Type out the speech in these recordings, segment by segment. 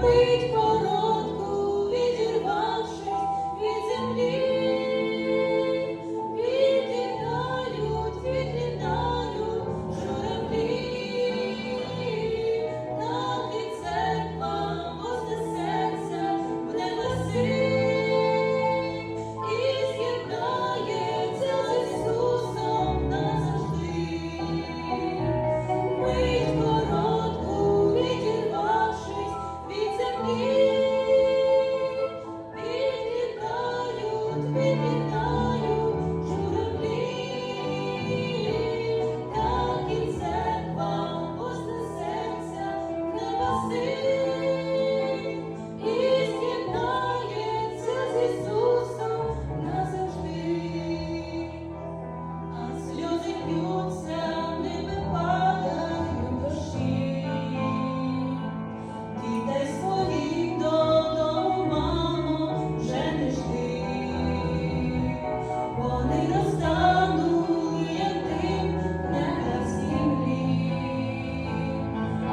мить коротку, відірвавшись від землі, відлітають журавлі, так і церква вознесеться в небеси і з'єднається з Ісусом назавжди. Мить коротку, відірвавшись від землі, відлітають журавлі, так і церква вознесеться в небеси і з'єднається з Ісусом назавжди. А сльози б'ються, ними падають дощі. Дітей своїх додому, мамо, вже не жди. Вони розтанули, як дим неба в землі.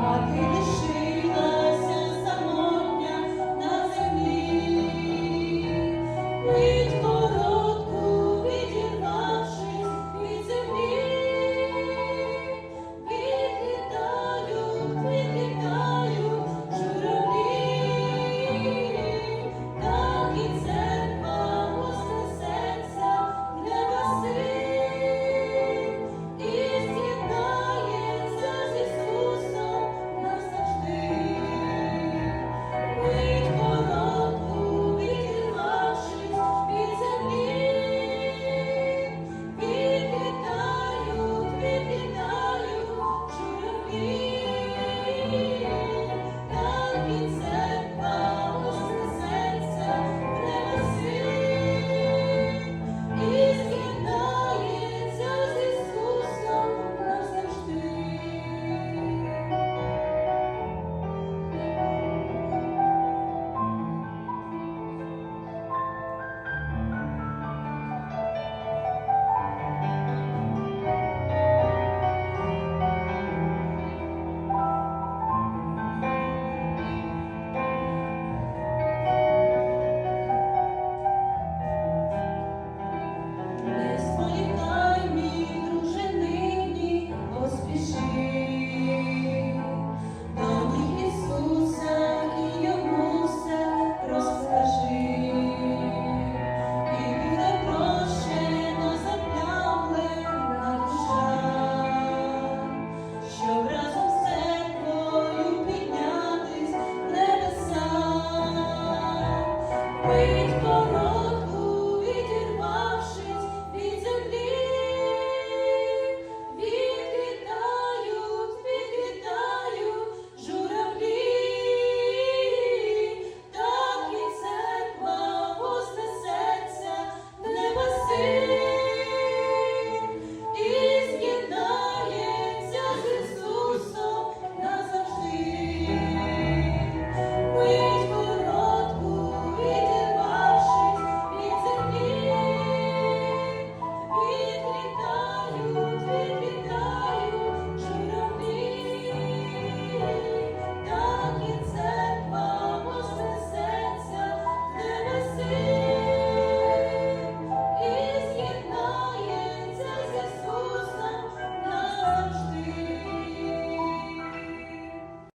А ти лишилася самотня на землі. Мить коротку, відірвавшись від землі, відлітають журавлі, так і церква вознесеться в небеси і з'єднається з Ісусом назавжди. Мить коротку, відірвавшись від землі, відлітають журавлі, так і церква вознесеться в небеси і з'єднається з Ісусом назавжди. Не зволікай, мій друже, нині поспіши до ніг Ісуса і йому все розкажи. І буде прощено заплямлена душа, щоб разом з церквою піднятись в небеса. Мить